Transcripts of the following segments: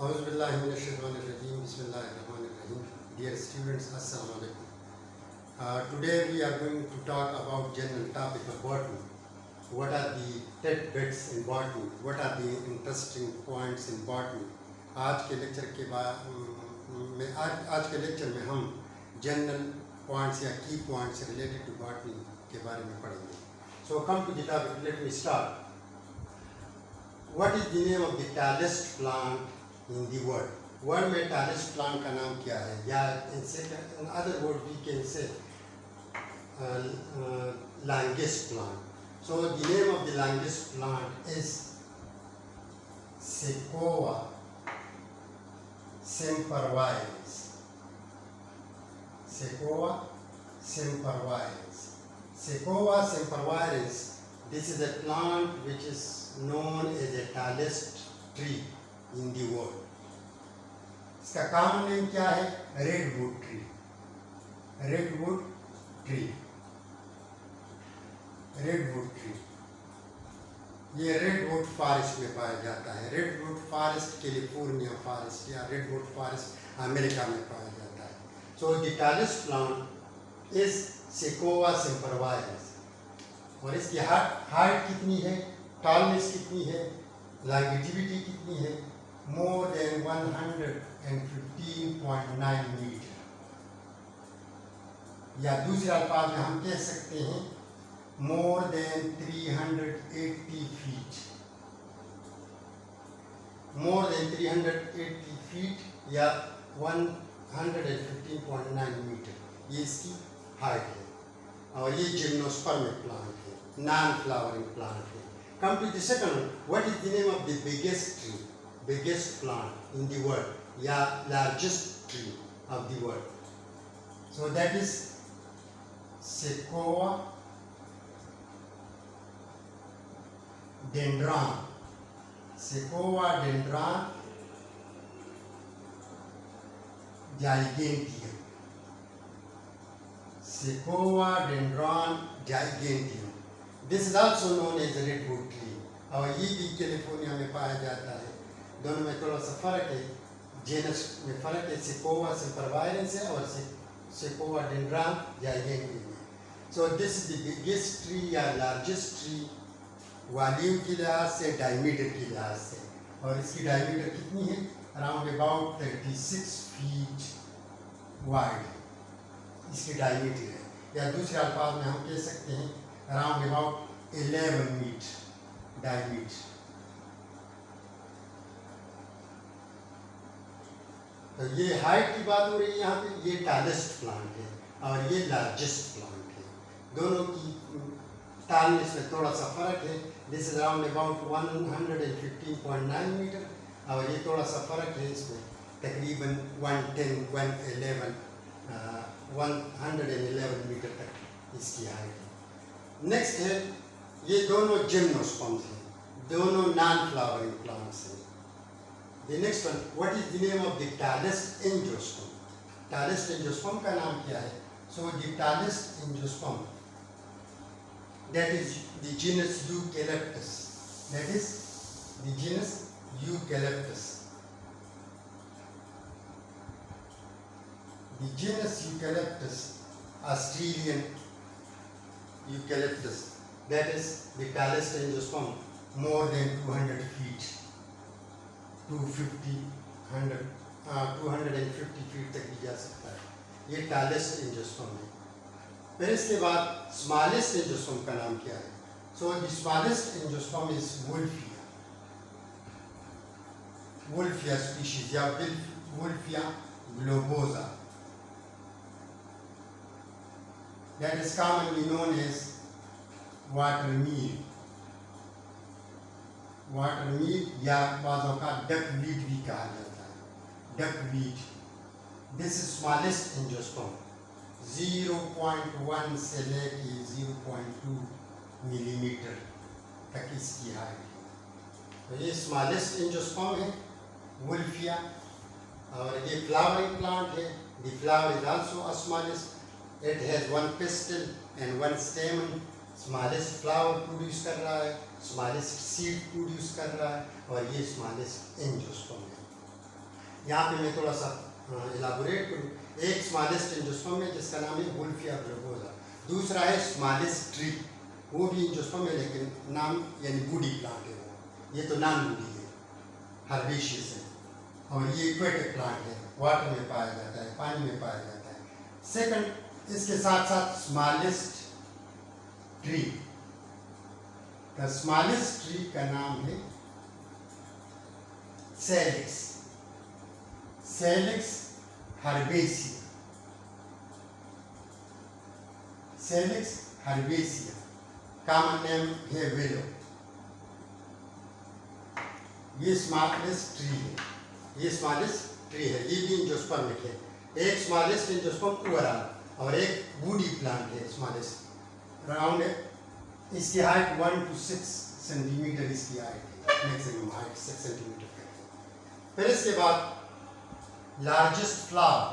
Auzubillahiminash-shaytanir-rajim. Bismillahir-rahmanir-rahim. Dear students, Assalamu alaikum. Today we are going to talk about general topic of botany. What are the tidbits in botany? What are the interesting points in botany? आज के lecture में हम general points या की points related to botany के बारे में पढ़ेंगे. So come to the topic. Let me start. What is the name of the tallest plant in the world? World में tallest plant का नाम क्या है? या in other words we can say longest plant. So the name of the longest plant is Sequoia sempervirens. Sequoia sempervirens. Sequoia sempervirens. This is a plant which is known as the tallest tree in the world. इसका common name क्या है? Redwood tree. Redwood tree. Redwood tree ये redwood forest में पाया जाता है. Redwood forest California forest या redwood forest America में पाया जाता है. So the tallest plant is sequoia sempervirens. और इसकी हाइट कितनी है, टॉलनेस कितनी है, लॉन्गिटिविटी कितनी है? More than 115.9 metre. या दूसरे अल्फाज में हम कह सकते हैं more than 380 feet. More than 380 feet या 115.9 मीटर ये इसकी हाइट है. और ये जिम्नोस्पर्मिक प्लांट है, नॉन फ्लावरिंग प्लांट है. Come to the second one. What is the name of the biggest tree, biggest plant in the world या largest tree of the world? So that is sequoiadendron. सेक्वोया dendron giganteum. Sequoia dendron giganteum. This is also known as a redwood tree. और ये भी California में पाया जाता है. दोनों में थोड़ा सा फर्क है, जेनस में फर्क है. सेक्वोया सेम्परवायरेंस है और सेक्वोया डेंड्रॉन giganteum है. So this is the biggest tree या largest tree वॉल्यूम की लिहाज से, डायमीटर की लिहाज से. और इसकी डायमीटर कितनी है? अराउंड अबाउट 36 फीट वाइड इसकी डायमीटर है. या दूसरे अल्फाज में हम कह सकते हैं अराउंड अबाउट 11 मीटर डायमीटर. तो ये हाइट की बात हो रही है यहाँ पे. ये टॉलेस्ट प्लांट है और ये लार्जेस्ट प्लांट है. दोनों की टॉलनेस में थोड़ा सा फर्क है. This is around about 115.9 metre और ये थोड़ा सा फर्क है. इसमें तकरीबन 111 मीटर तक इसकी हाइट है. नेक्स्ट है, ये दोनों जिम्नोस्पर्म्स हैं, दोनों नॉन फ्लावरिंग प्लांट्स हैं. The next one, what is the name of the tallest angiosperm? Tallest angiosperm का नाम क्या है? So the tallest angiosperm, that is the genus Eucalyptus. That is the genus Eucalyptus. The genus Eucalyptus, Australian Eucalyptus, that is the tallest angiosperm, more than 200 feet, 250 feet तक भी जा सकता है. ये tallest angiosperm है. फिर इसके बाद स्मॉलेस्ट एंजियोस्पर्म का नाम क्या है? So the smallest angiosperm is wolffia. Wolffia species या wolffia globosa. That is commonly known as watermeal. Watermeal या बाज़ों का डकवीड भी कहा जाता है. Duckweed. This is smallest angiosperm. 0.1 से लेके 0.2 मिलीमीटर तक इसकी हाइट है. तो ये स्मॉलेस्ट एंजियोस्पर्म है, वुल्फिया. और ये फ्लावरिंग प्लांट है. The flower is also smallest. It has 1 pastel and 1 स्टेमन. Smallest flower produce कर रहा है, स्मॉलेस्ट सीड प्रोड्यूस कर रहा है और ये स्मॉलेस्ट एंजियोस्पर्म है. यहाँ पे मैं थोड़ा सा इलाबोरेट करूँ। एक स्मॉलेस्ट एंजियोस्पर्म है जिसका नाम है वुल्फिया ग्लोबोसा, दूसरा है स्मॉलेस्ट ट्री, वो भी एंजियोस्पर्म है लेकिन नाम यानी वुडी प्लांट है वो, ये तो नॉन वुडी है, हर्बेशियस है, और ये एक्वेटिक प्लांट है, वाटर में पाया जाता है, पानी में पाया जाता है। सेकंड, इसके साथ साथ smallest tree, the smallest tree का नाम है salix, salix herbacea, salix herbacea, common name है विलो। ये स्मॉलेस्ट ट्री है, ये स्मॉलेस्ट ट्री है, ये भी एंजियोस्पर्मिक है। एक स्मॉलेस्ट एंजियोस्पर्म ओवरऑल और एक वुडी प्लांट है स्मॉलेस्ट, राउंड है। इसकी हाइट 1 to 6 सेंटीमीटर इसकी हाइट है, मैक्सिमम हाइट 6 सेंटीमीटर है। फिर इसके बाद largest flower,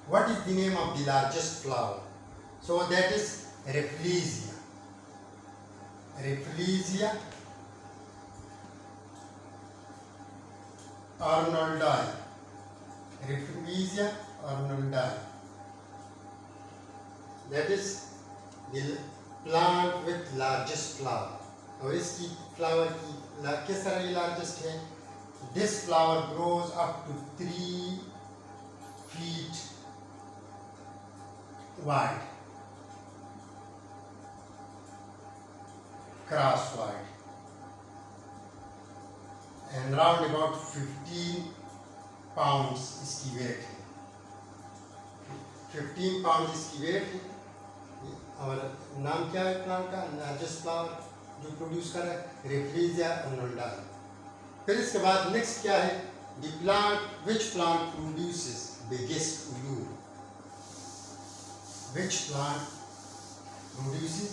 what is the name of the largest flower? So that is rafflesia, rafflesia arnoldii, rafflesia arnoldii, that is the plant with largest flower। और इसकी flower की किस तरह की लार्जेस्ट है? This flower grows up to 3 feet wide, crosswise, and round about 15 pounds इसकी wait है, 15 pounds इसकी वेट है। और नाम क्या है प्लांट का? लार्जेस्ट फ्लावर जो प्रोड्यूस कर रहा है, रेफ्लीजिया arnoldii। फिर इसके बाद नेक्स्ट क्या है? The plant, which plant produces biggest ovule, which plant produces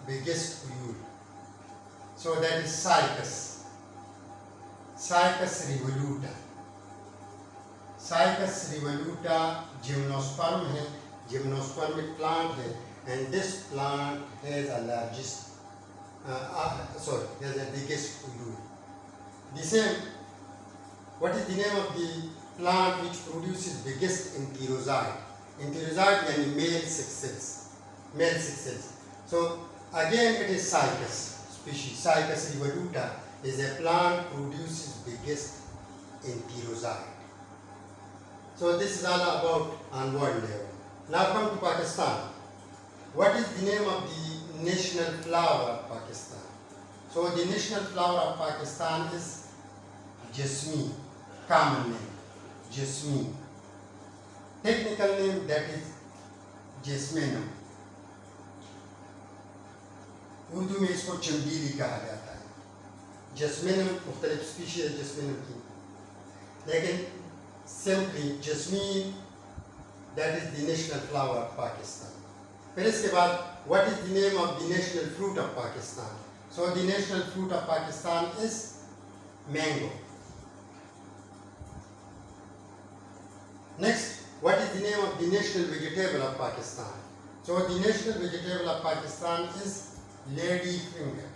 biggest ovule? So that is cycas, cycas revoluta, cycas revoluta gymnosperm है, जिम्नोस्पर्मिक प्लांट है, and this plant has a largest has a biggest uyu. The same, what is the name of the plant which produces biggest enterozoite? Enterozoite means male six cells, male six cells. So again it is Cycas species. Cycas revoluta is a plant produces biggest enterozoite. So this is all about on world level. Now come to Pakistan. What is the name of the national flower of Pakistan? So the national flower of Pakistan is jasmine, common name jasmine, technical name that is jasminum, Urdu में इसको चंबीली कहा जाता है। जस्मिनम मुख्तलिफ species है जस्मिनम की, लेकिन simply jasmine that is the national flower of Pakistan. फिर इसके बाद what is the name of the national fruit of Pakistan? So the national fruit of Pakistan is mango. Next, what is the name of the national vegetable of Pakistan? So the national vegetable of Pakistan is lady finger,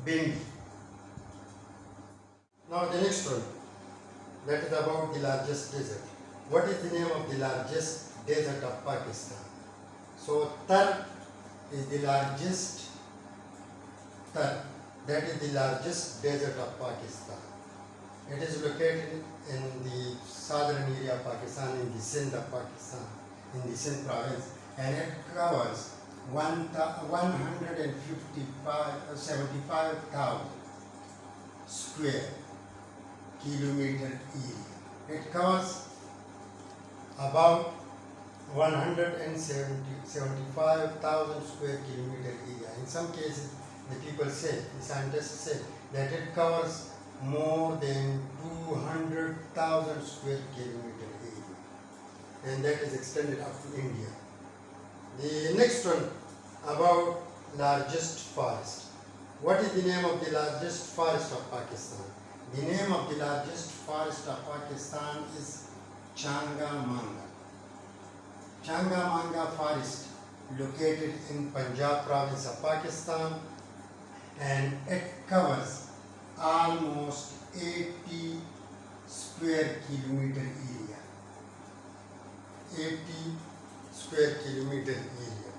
bindi. Now the next one, that is about the largest desert. What is the name of the largest desert of Pakistan? So Tar is the largest, Tar, that is the largest desert of Pakistan. It is located in the southern area of Pakistan, in the Sindh of Pakistan, in the Sindh province, and it covers 75,000 square kilometer area. It covers about 175,000 square kilometer area. In some cases, the people say, the scientists say, that it covers more than 200,000 square kilometer area, and that is extended up to India. The next one, about largest forest. What is the name of the largest forest of Pakistan? The name of the largest forest of Pakistan is Changamanga. Changamanga forest, located in Punjab province of Pakistan, and it covers almost 80 square kilometer area. 80 square kilometer area.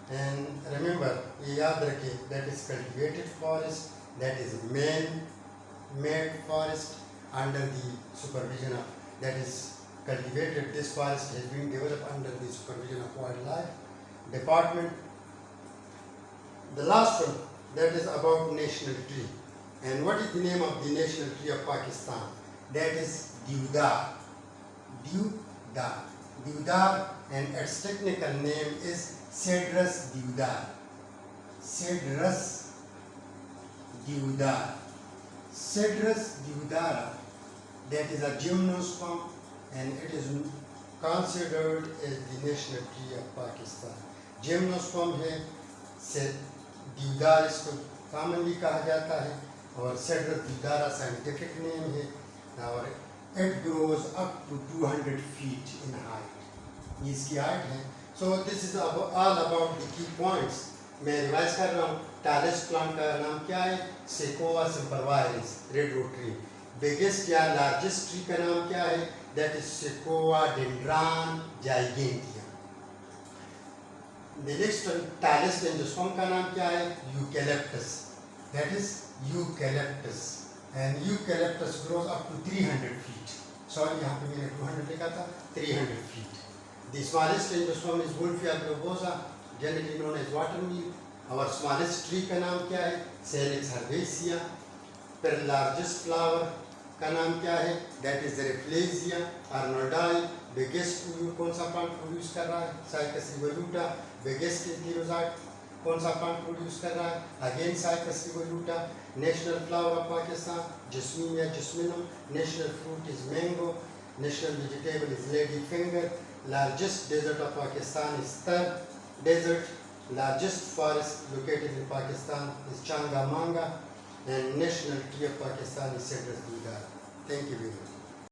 And remember, ये याद रखें, that is cultivated forest, that is man-made forest under the supervision of, that is cultivated. This forest has been developed under the supervision of wildlife department. The last one, that is about national tree. And what is the name of the national tree of Pakistan? That is Deodar. Deodar, and its technical name is Cedrus deodar. Cedrus deodara. That is a gymnosperm, and it is considered as the national tree of Pakistan. Gymnosperm है, deodar इसको commonly कहा जाता है, और Cedrus deodara scientific name है, और it grows up to 200 feet in height. ये इसकी height है. So this is all about the key points. मैं रिवाइज कर रहा हूँ. Tallest plant का नाम क्या है? Sequoia sempervirens, redwood tree. Biggest या largest tree का नाम क्या है? That is Sequoia dendron gigantea. The next one, tallest angiosperm का नाम क्या है? Eucalyptus. That is eucalyptus. And eucalyptus grows up to 300 feet. Sorry, यहाँ पे मैंने 200 लिखा था. 300 feet. The smallest angiosperm is Wolffia globosa, generally known as watermeal. Our smallest tree का नाम क्या है? Salix herbaceae. फिर largest flower का नाम क्या है? That is Rafflesia arnoldii. Biggest कौन सा plant produce कर रहा है? Cycas revoluta. Biggest enterozoite कौन सा plant produce कर रहा है? Again Cycas revoluta. National flower of Pakistan, Jasmine jasminum. National fruit is mango. National vegetable is lady finger. Largest desert of Pakistan is Thar Desert. Largest forest located in Pakistan is Changamanga. And national tree of Pakistan is Cedrus deodara. Thank you very much.